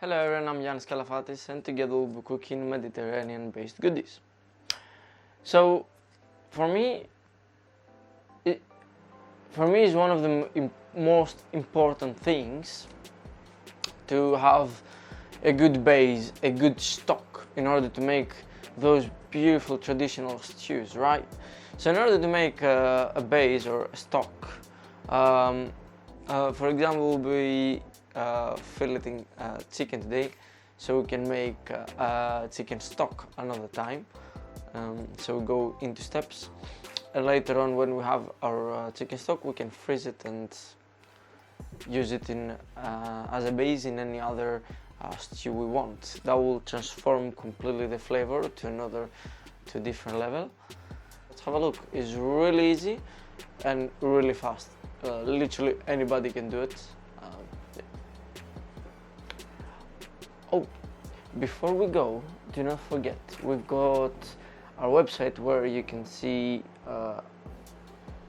Hello everyone, I'm Yannis Kalafatis and together we'll be cooking Mediterranean based goodies. So for me it's one of the most important things to have a good base, a good stock in order to make those beautiful traditional stews, right? So in order to make a base or a stock, for example, we'll be filleting chicken today, so we can make chicken stock another time. So we go into steps, and later on when we have our chicken stock, we can freeze it and use it in as a base in any other stew we want. That will transform completely the flavor to a different level. Let's have a look. It's really easy and really fast. Literally anybody can do it. Yeah. Oh, before we go, do not forget, we've got our website where you can see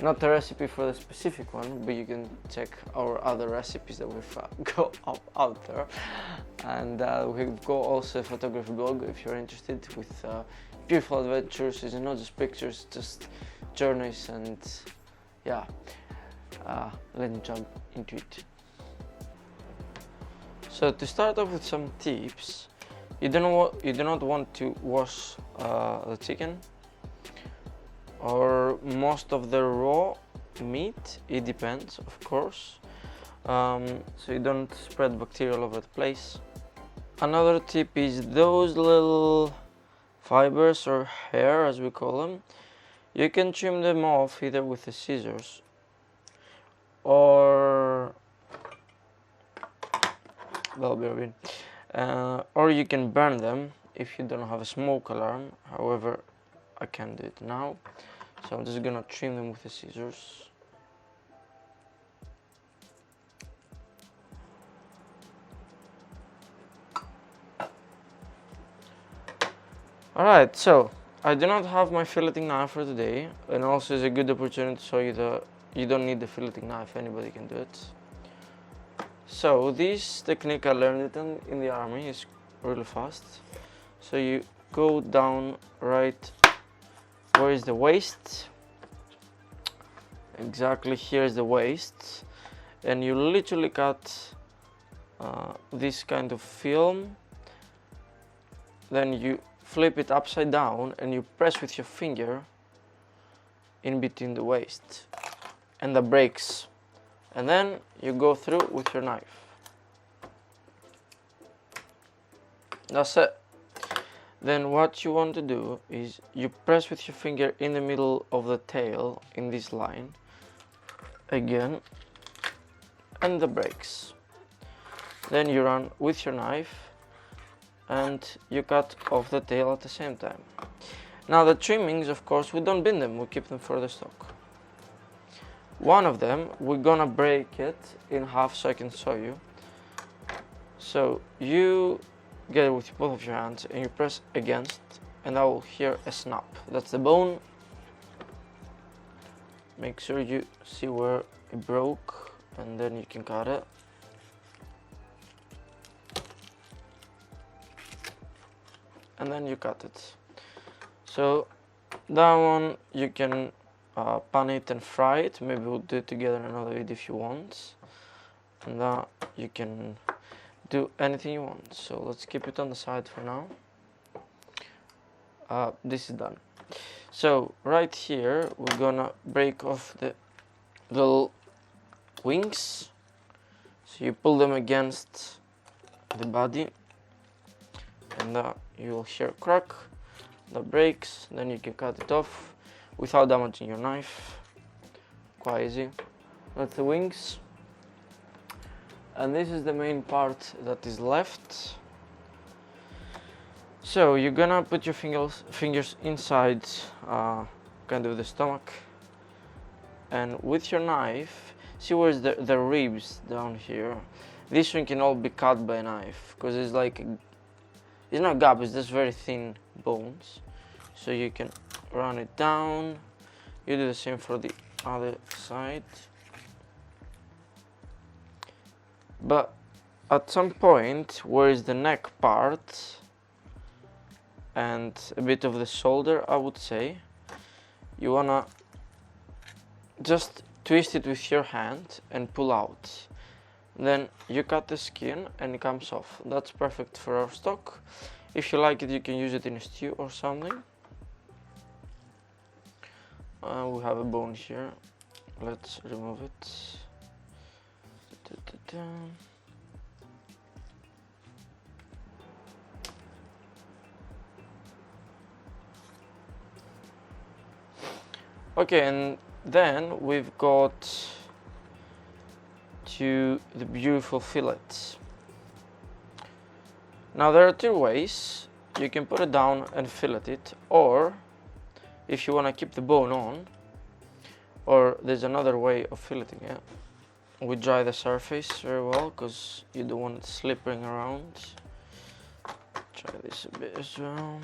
not the recipe for the specific one, but you can check our other recipes that we've got out there. And we've got also a photography blog if you're interested, with beautiful adventures. It's not just pictures, just journeys, and yeah, let me jump into it. So to start off with some tips, you do not want to wash the chicken or most of the raw meat. It depends, of course, so you don't spread bacteria all over the place. Another tip is those little fibers or hair, as we call them. You can trim them off either with the scissors or or you can burn them if you don't have a smoke alarm. However, I can't do it now, so I'm just gonna trim them with the scissors. Alright, so I do not have my filleting knife for today, and also it's a good opportunity to show you that you don't need the filleting knife, anybody can do it. So this technique, I learned it in the army, is really fast. So you go down right where is the waist, exactly here is the waist, and you literally cut this kind of film, then you flip it upside down and you press with your finger in between the waist and the breaks, and then you go through with your knife. That's it. Then what you want to do is you press with your finger in the middle of the tail in this line again, and the breaks. Then you run with your knife and you cut off the tail at the same time. Now the trimmings, of course, we don't bin them, we keep them for the stock. One of them, we're gonna break it in half so I can show you. So you get it with both of your hands and you press against, and I will hear a snap. That's the bone. Make sure you see where it broke, and then you can cut it. And then you cut it. So that one you can pan it and fry it. Maybe we'll do it together in another video if you want. And that you can do anything you want. So let's keep it on the side for now. This is done. So right here we're gonna break off the little wings. So you pull them against the body, and you'll hear a crack. That breaks. Then you can cut it off without damaging your knife. Quite easy. That's the wings. And this is the main part that is left. So you're gonna put your fingers inside kind of the stomach, and with your knife, see where's the ribs down here. This one can all be cut by a knife, because it's like it's not gap, it's just very thin bones. So you can run it down. You do the same for the other side. But at some point where is the neck part and a bit of the shoulder, I would say, you wanna just twist it with your hand and pull out. Then you cut the skin and it comes off. That's perfect for our stock. If you like it, you can use it in a stew or something. We have a bone here. Let's remove it. Okay, and then we've got to the beautiful fillets. Now there are two ways. You can put it down and fillet it, or if you want to keep the bone on, or there's another way of filleting it. We dry the surface very well because you don't want it slipping around. Try this a bit as well.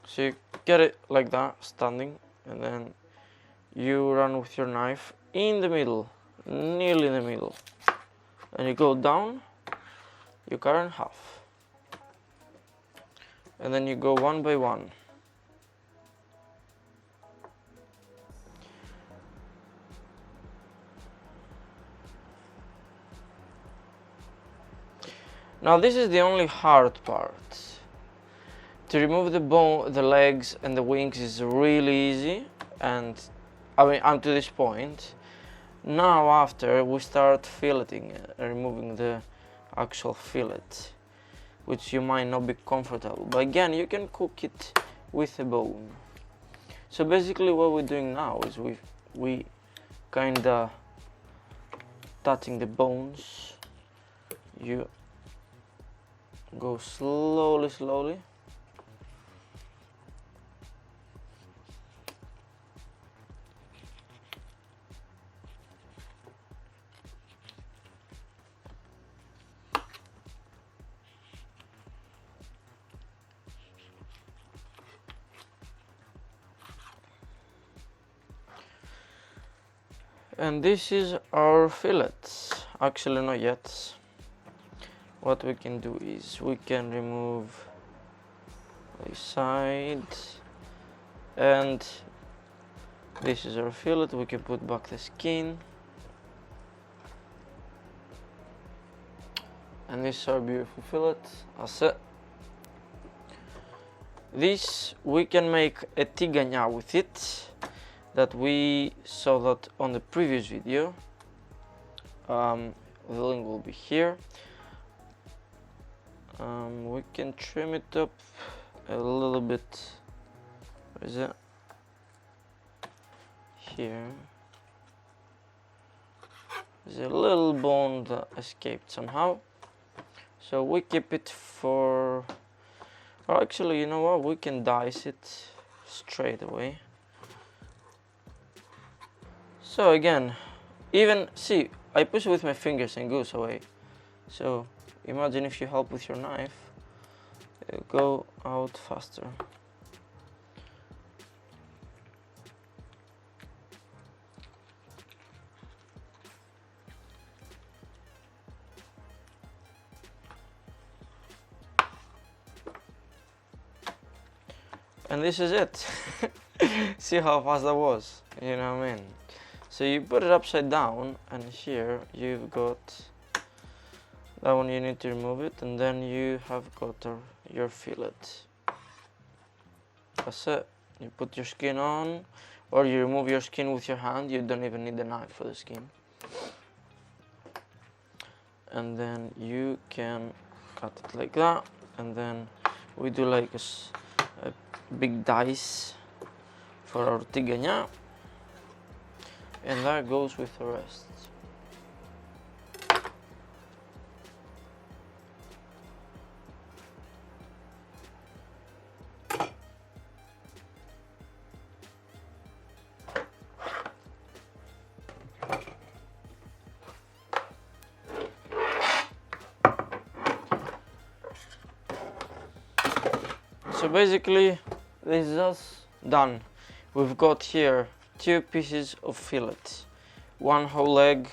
So you get it like that, standing, and then you run with your knife in the middle, nearly in the middle, and you go down, you cut in half, and then you go one by one. Now this is the only hard part. To remove the bone, the legs and the wings is really easy, and I mean up to this point. Now after we start filleting and removing the actual fillet, which you might not be comfortable, but again you can cook it with a bone. So basically what we're doing now is we kinda touching the bones. You go slowly. And this is our fillets. Actually not yet. What we can do is we can remove this side, and this is our fillet. We can put back the skin, and this is our beautiful fillet. That's it. This we can make a tigana with it, that we saw that on the previous video. The link will be here. We can trim it up a little bit. Where is it? Here. There's a little bone that escaped somehow. So we keep it for... Or actually, you know what? We can dice it straight away. So again, even, see, I push it with my fingers and goes away. So imagine if you help with your knife, it'll go out faster. And this is it. See how fast that was, you know what I mean? So you put it upside down, and here you've got that one. You need to remove it, and then you have got your fillet. That's it. You put your skin on, or you remove your skin with your hand. You don't even need a knife for the skin. And then you can cut it like that, and then we do like a big dice for our tigana. And that goes with the rest. So basically, this is us done. We've got here 2 pieces of fillet, 1 whole leg,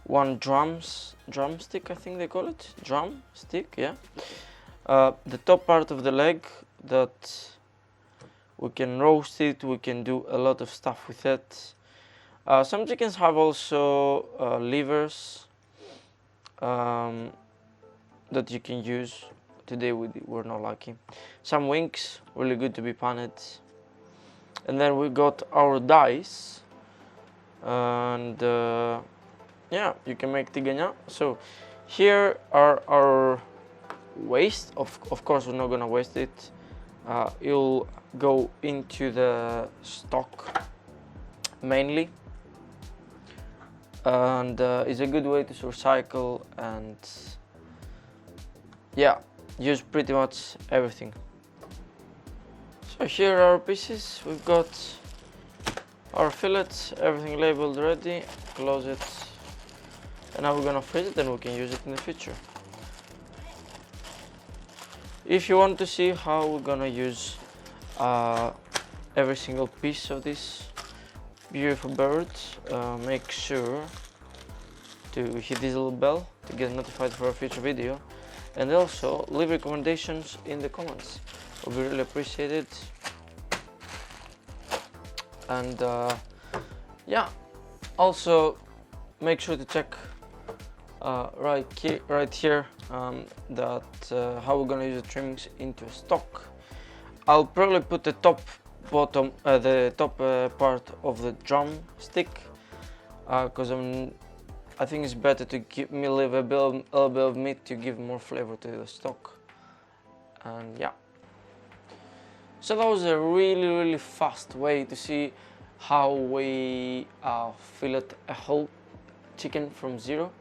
1 drumstick, I think they call it, drumstick, yeah. The top part of the leg, that we can roast it, we can do a lot of stuff with it. Some chickens have also livers that you can use. Today we're not lucky. Some wings, really good to be panned. And then we got our dice, and yeah, you can make tigana. So here are our waste. Of course we're not gonna waste it. It'll go into the stock mainly, and it's a good way to recycle and yeah, use pretty much everything. So here are our pieces. We've got our fillets, everything labeled ready. Close it, and now we're gonna freeze it and we can use it in the future. If you want to see how we're gonna use every single piece of this beautiful bird, make sure to hit this little bell to get notified for a future video, and also leave recommendations in the comments. It would be really appreciated. And yeah, also make sure to check right here that how we're gonna use the trimmings into a stock. I'll probably put the top part of the drumstick because I think it's better to leave a little bit of meat to give more flavor to the stock. And yeah, so that was a really fast way to see how we fillet a whole chicken from zero.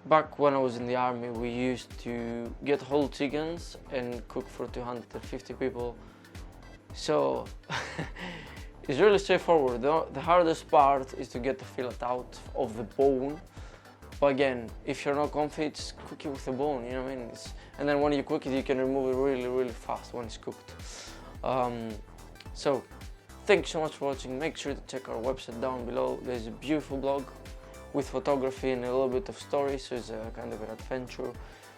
Back when I was in the army, we used to get whole chickens and cook for 250 people. So it's really straightforward. The hardest part is to get the fillet out of the bone. But again, if you're not confident, just cook it with the bone, you know what I mean? And then when you cook it, you can remove it really fast when it's cooked. So thanks so much for watching. Make sure to check our website down below. There's a beautiful blog with photography and a little bit of story, so it's a kind of an adventure.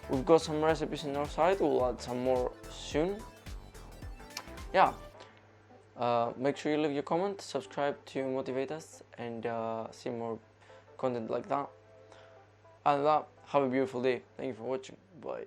We've got some recipes on our site. We'll add some more soon. Yeah. Make sure you leave your comment, subscribe to motivate us, and see more content like that. And have a beautiful day. Thank you for watching. Bye.